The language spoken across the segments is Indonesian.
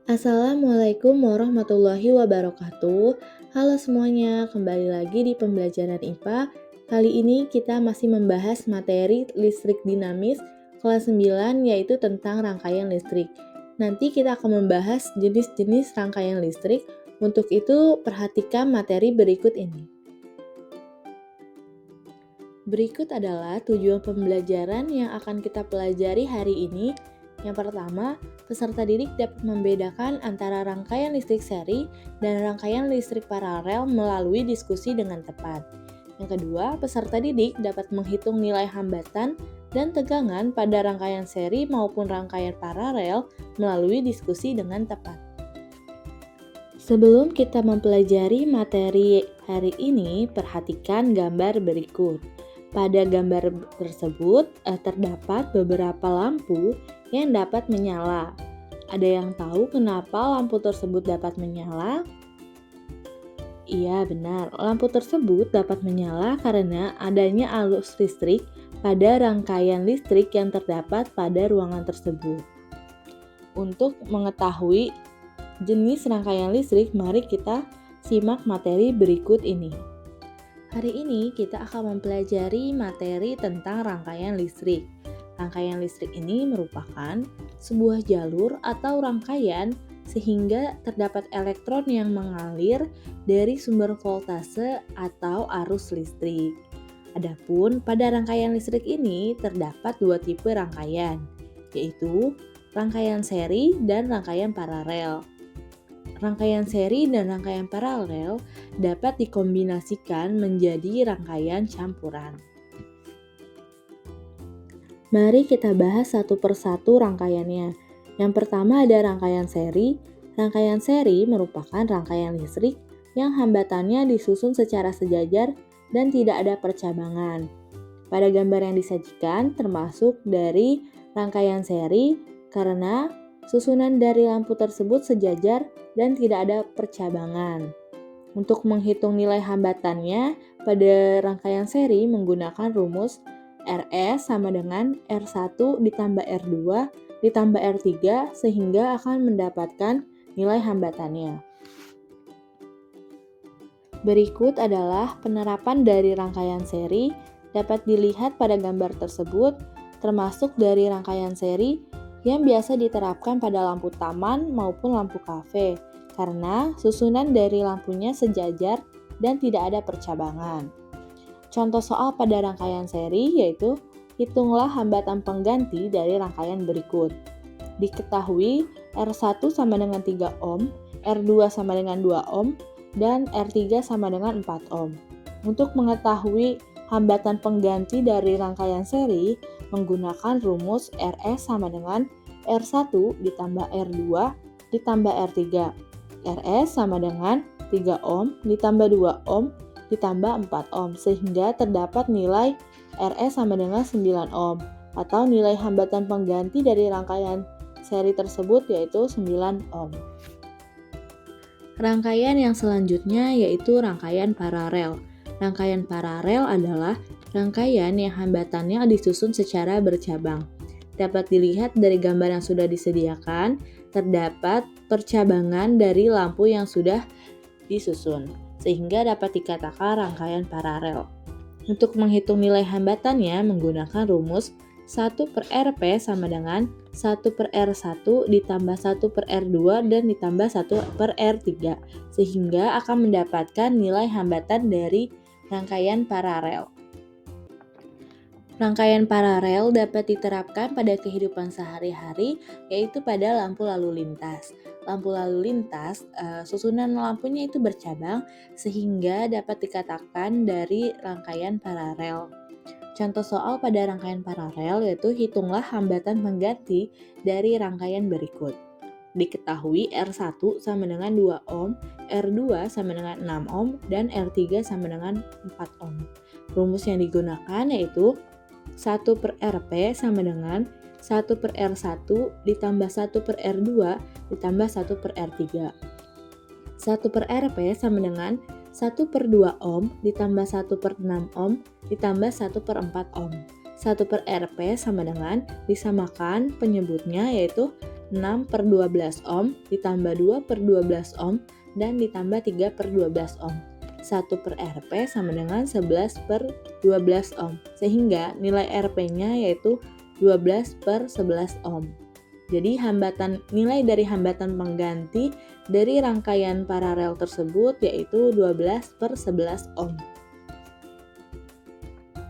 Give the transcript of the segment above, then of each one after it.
Assalamualaikum warahmatullahi wabarakatuh. Halo semuanya, kembali lagi di pembelajaran IPA. Kali ini kita masih membahas materi listrik dinamis kelas 9 yaitu tentang rangkaian listrik. Nanti kita akan membahas jenis-jenis rangkaian listrik. Untuk itu perhatikan materi berikut ini. Berikut adalah tujuan pembelajaran yang akan kita pelajari hari ini. Yang pertama, peserta didik dapat membedakan antara rangkaian listrik seri dan rangkaian listrik paralel melalui diskusi dengan tepat. Yang kedua, peserta didik dapat menghitung nilai hambatan dan tegangan pada rangkaian seri maupun rangkaian paralel melalui diskusi dengan tepat. Sebelum kita mempelajari materi hari ini, perhatikan gambar berikut. Pada gambar tersebut terdapat beberapa lampu yang dapat menyala. Ada yang tahu kenapa lampu tersebut dapat menyala? Iya, benar. Lampu tersebut dapat menyala karena adanya arus listrik pada rangkaian listrik yang terdapat pada ruangan tersebut. Untuk mengetahui jenis rangkaian listrik, mari kita simak materi berikut ini. Hari ini kita akan mempelajari materi tentang rangkaian listrik. Rangkaian listrik ini merupakan sebuah jalur atau rangkaian sehingga terdapat elektron yang mengalir dari sumber voltase atau arus listrik. Adapun pada rangkaian listrik ini terdapat dua tipe rangkaian, yaitu rangkaian seri dan rangkaian paralel. Rangkaian seri dan rangkaian paralel dapat dikombinasikan menjadi rangkaian campuran. Mari kita bahas satu persatu rangkaiannya. Yang pertama ada rangkaian seri. Rangkaian seri merupakan rangkaian listrik yang hambatannya disusun secara sejajar dan tidak ada percabangan. Pada gambar yang disajikan termasuk dari rangkaian seri karena susunan dari lampu tersebut sejajar dan tidak ada percabangan. Untuk menghitung nilai hambatannya, pada rangkaian seri menggunakan rumus Rs sama dengan R1 ditambah R2 ditambah R3 sehingga akan mendapatkan nilai hambatannya. Berikut adalah penerapan dari rangkaian seri dapat dilihat pada gambar tersebut, termasuk dari rangkaian seri yang biasa diterapkan pada lampu taman maupun lampu kafe, karena susunan dari lampunya sejajar dan tidak ada percabangan. Contoh soal pada rangkaian seri yaitu, hitunglah hambatan pengganti dari rangkaian berikut. Diketahui R1 sama dengan 3 ohm, R2 sama dengan 2 ohm, dan R3 sama dengan 4 ohm. Untuk mengetahui hambatan pengganti dari rangkaian seri, menggunakan rumus Rs sama dengan R1 ditambah R2 ditambah R3. Rs sama dengan 3 ohm ditambah 2 ohm ditambah 4 ohm sehingga terdapat nilai Rs sama dengan 9 ohm atau nilai hambatan pengganti dari rangkaian seri tersebut yaitu 9 ohm. Rangkaian yang selanjutnya yaitu rangkaian paralel. Rangkaian paralel adalah rangkaian yang hambatannya disusun secara bercabang. Dapat dilihat dari gambar yang sudah disediakan, terdapat percabangan dari lampu yang sudah disusun, sehingga dapat dikatakan rangkaian paralel. Untuk menghitung nilai hambatannya menggunakan rumus 1 per Rp sama dengan 1 per R1 ditambah 1 per R2 dan ditambah 1 per R3, sehingga akan mendapatkan nilai hambatan dari rangkaian paralel. Rangkaian paralel dapat diterapkan pada kehidupan sehari-hari, yaitu pada lampu lalu lintas. Lampu lalu lintas, susunan lampunya itu bercabang, sehingga dapat dikatakan dari rangkaian paralel. Contoh soal pada rangkaian paralel yaitu hitunglah hambatan pengganti dari rangkaian berikut. Diketahui R1 sama dengan 2 ohm, R2 sama dengan 6 ohm, dan R3 sama dengan 4 ohm. Rumus yang digunakan yaitu 1 per Rp sama dengan 1 per R1 ditambah 1 per R2 ditambah 1 per R3. 1 per Rp sama dengan 1 per 2 ohm ditambah 1 per 6 ohm ditambah 1 per 4 ohm. 1 per Rp sama dengan disamakan penyebutnya yaitu 6/12 ohm ditambah 2/12 ohm dan ditambah 3/12 ohm. 1/Rp sama dengan 11/12 ohm. Sehingga nilai Rp-nya yaitu 12/11 ohm. Jadi nilai dari hambatan pengganti dari rangkaian paralel tersebut yaitu 12/11 ohm.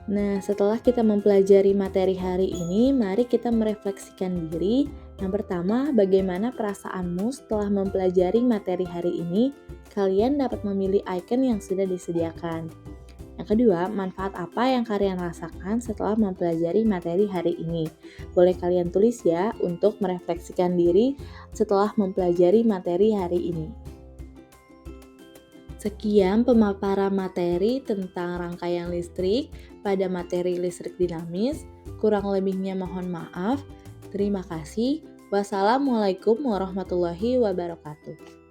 Nah, setelah kita mempelajari materi hari ini, mari kita merefleksikan diri. Yang pertama, bagaimana perasaanmu setelah mempelajari materi hari ini? Kalian dapat memilih icon yang sudah disediakan. Yang kedua, manfaat apa yang kalian rasakan setelah mempelajari materi hari ini? Boleh kalian tulis ya untuk merefleksikan diri setelah mempelajari materi hari ini. Sekian pemaparan materi tentang rangkaian listrik pada materi listrik dinamis. Kurang lebihnya mohon maaf. Terima kasih. Wassalamualaikum warahmatullahi wabarakatuh.